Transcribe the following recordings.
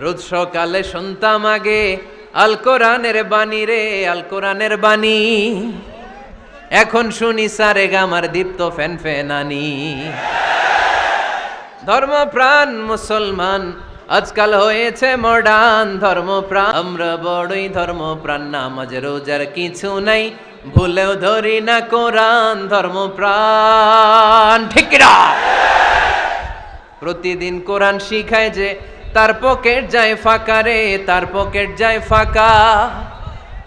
রোজ সকালে শুনতাম আগে আল কোরআনের বাণী রে, আল কোরআনের বাণী। এখন শুনি সারে গামার দীপ্ত ফ্যান ফ্যানানি। ধর্মপ্রাণ মুসলমান আজকাল হয়েছে মডার্ন ধর্মপ্রাণ। আমরা বড়ই ধর্মপ্রাণ, নামাজ রোজার কিছু নাই, ভুলেও ধরি না কোরআন। ধর্মপ্রাণ ঠিক না? প্রতিদিন কোরআন শিখায় যে তার পকেট যায় ফাঁকা রে, তার পকেট যায় ফাঁকা।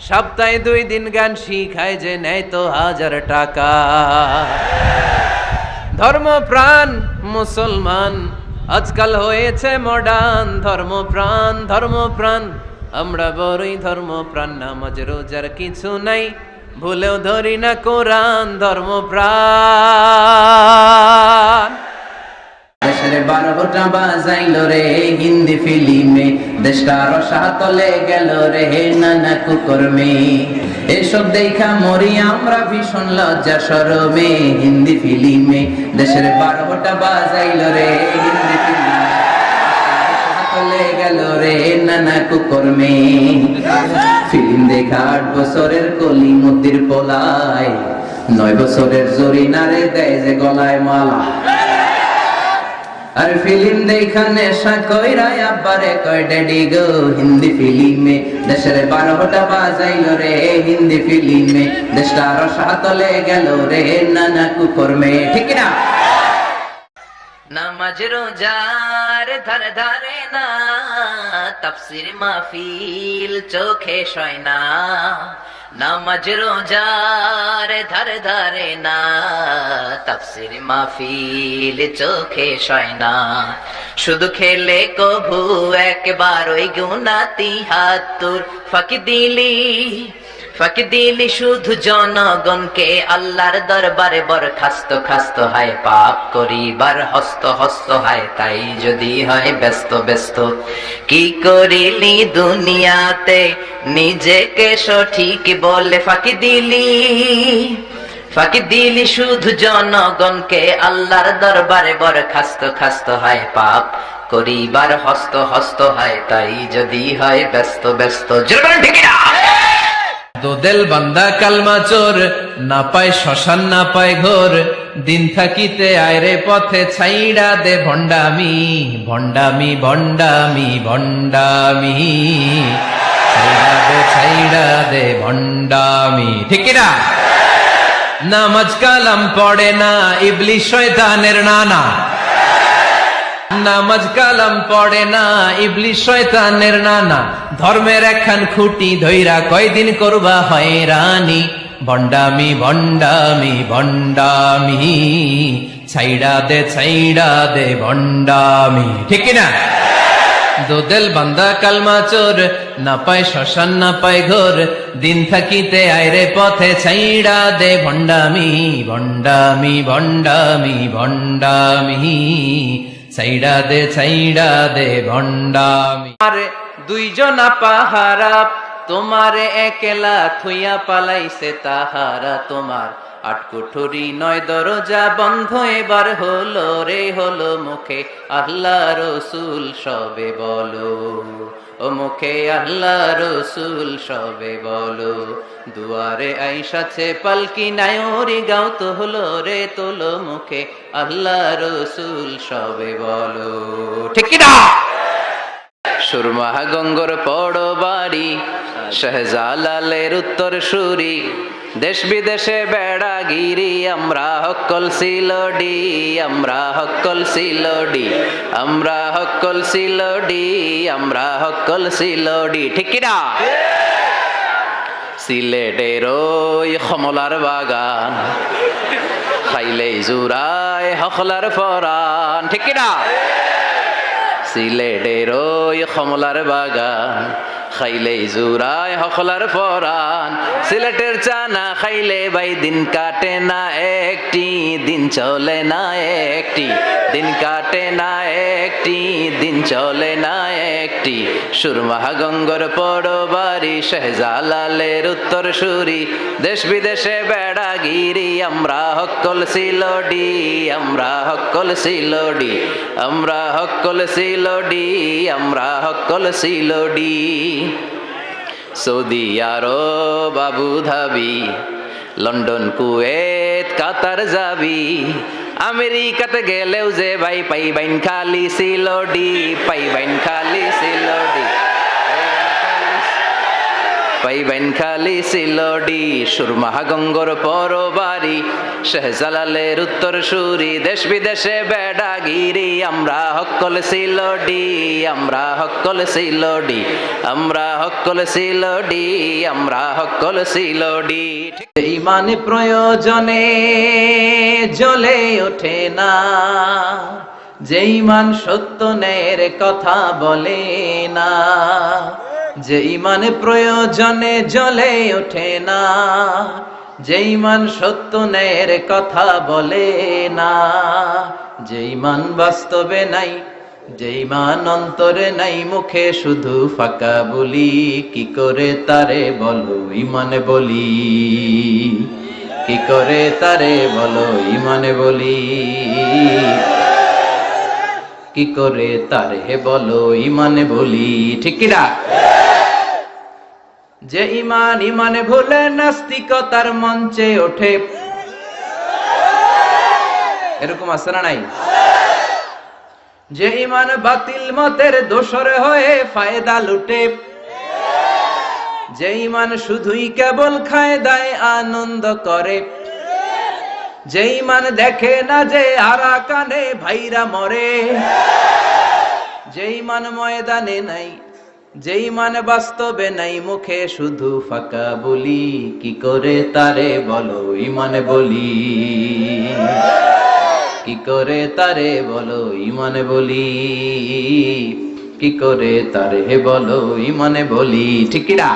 সপ্তাহে 2 দিন গান শিখায় যে নেয় তো 1000 টাকা। ধর্মপ্রাণ মুসলমান আজকাল হয়েছে মডার্ন ধর্মপ্রাণ। ধর্মপ্রাণ আমরা বড়ই ধর্মপ্রাণ, নামাজ রোজার কিছু নাই, ভুলেও ধরি না কোরআন। ধর্মপ্রাণ দেশের 12টা বাজাইলো রে হিন্দি ফিল্মে, দেশটা রসাতলে গেল রে নানা কুকর্মে। এসব দেখা মরি আমরা ভীষণ লজ্জা শরমে। হিন্দি ফিল্মে দেশের 12টা বাজাইলো রে হিন্দি ফিল্মে, রসাতলে গেল রে নানা কুকর্মে। ফিল্ম দেখা 8 বছরের কলি মতির পোলায়, 9 বছরের জরিনারে দেয় যে গলায় মালা। আর ফিল্ম দেখা নেশা কইরা আব্বারে কয় ড্যাডি গো। হিন্দি ফিল্মে দেশের 12টা বাজাইলো রে হিন্দি ফিল্মে, দেশটা রসাতলে গেল রে নানা কুকর্মে। ঠিক না? নামাজ রোজার ধারে ধারে না, তাফসীর মাহফিল চোখে সয় না। নামাজ রোজার ধারে ধারে না, তাফসীর মাহফিল চোখে সয় না। শুধু খেলে কভু একবার ওই গুনাহ 73 ফাঁকি দিলি শুধু জনগণকে। আল্লাহর দরবারে বরখাস্ত খাস্ত হয়, পাপ করিবার হস্ত হস্ত হয়। তাই যদি হয় ব্যস্ত ব্যস্ত, কি করিলি দুনিয়াতে নিজেকে সঠিক বলে ফাঁকি দিলি শুধু জনগণকে। আল্লাহর দরবারে বরখাস্ত খাস্ত হয়, পাপ করিবার হস্ত হস্ত হয়। তাই যদি হয় ব্যস্ত ব্যস্ত। ঠিক না? দোদেল বান্দা কালমা চোর, না পায় শ্মশান না পায় ঘোর। দিন থাকিতে আয়রে পথে ছাইড়া দে ভণ্ডামি, ভণ্ডামি ভণ্ডামি ভণ্ডামি। ছাইড়া দে ভণ্ডামি। ঠিক না? নামাজ কালাম পড়ে না ইবলিশ শয়তানের নানা। নামাজ কালাম পড়ে না ইবলিশ শয়তানের নানা। ধর্মের একখান খুঁটি ধইরা কয়দিন করবা হয়রানি। ভণ্ডামি ভণ্ডামি ভণ্ডামি। ছাইড়া দে ভণ্ডামি। ঠিক না? দোদেল বান্দা কালমা চোর, না পায় শ্মশান না পায় ঘোর। দিন থাকিতে আয়রে পথে ছাইড়া দে ভণ্ডামি, ভণ্ডামি ভণ্ডামি ভণ্ডামি। ছাইড়া দে ভণ্ডামি। আরে 2 জনা পাহারা তোমারে একলা থুইয়া পালাইছে তাহারা। তোমার 8 কুঠুরি 9 দরজা বন্ধ এবার হলো রে হলো। মুখে আল্লাহ রসুল সবে বলো, ও মুখে আল্লাহ রসুল সবে বলো। দুয়ারে আইসাছে পালকি নায়রি গাও তো হলো রে তোলো। মুখে আল্লাহ রসুল সবে বলো। ঠিক না? সুরমা গঙ্গর পড়ো বাড়ি, শাহজালালের উত্তর সুরি। দেশ বিদেশে বেড়াগিরি, আমরা হকল সিলডি, আমরা হকল সিলডি, আমরা হকল সিলডি, আমরা হকল সিলডি। ঠিক না? সিলেটের ওই কমলার বাগান, খাইলেই জুরায় হকলার ফরান। ঠিক না? সিলেটের ওই কমলার বাগান, খাইলেই জুরায় হকলার পরাণ। সিলেটের চা না খাইলে ভাই দিন কাটে না একটি, দিন চলে না একটি, দিন কাটে না একটি, দিন চলে না একটি। সুরমা গঙ্গর পরবারি শাহজালালের উত্তর সুরি, দেশ বিদেশে বেড়াগিরি আমরা হকল সিলোডি, আমরা হকল সিলোডি, আমরা হকল সিলোডি, আমরা হকল সিলোডি। Saudi Arab Abu Dhabi, London Kuwait Qatar যাবি, আমেরিকাতে গেলেও যে ভাই পাইবাইন খালি সিলোডি, পাইবাইন খালি সিলোডি, পাইবেন খালি সিলোডি। সুরমা গঙ্গর পরবারি শাহজালালের উত্তর সুরি, দেশ বিদেশে বেড়াগিরি আমরা হকল সিলোডি, আমরা হকল সিলোডি, আমরা হকল সিলোডি, আমরা হকল সিলোডি। ইমান প্রয়োজনে জ্বলে ওঠে না, যে ইমান সত্য ন্যায়ের কথা বলে না, যে ইমান প্রয়োজনে জ্বলে ওঠে না, যে ইমান সত্য ন্যায়ের কথা বলে না, যে ইমান বাস্তবে নাই, যে ইমান অন্তরে নাই, মুখে শুধু ফাঁকা বলি, কি করে তারে বলো ইমানে বলি, কি করে তারে বলো ইমানে বলি, কি করে তারে বলো ইমানে বলি, ঠিক কিনা? যে ইমান ইমানে ভুলে নাস্তিকতার মঞ্চে ওঠে, এরকম আছে না নাই? যে ইমান বাতিল মতের দোসর হয়ে ফায়দা লুটে, যে ইমান শুধুই কেবল খায় দায় আনন্দ করে, যে ইমান দেখে না যে আরাকানে ভাইরা মরে, যে ইমান ময়দানে নাই, যে ইমান বাস্তবে নাই, মুখে শুধু ফাঁকা বলি, কি করে তারে বলো ইমানে বলি, কি করে তারে বলো ইমানে বলি, কি করে তারে বলো ইমানে বলি, ঠিক কিনা?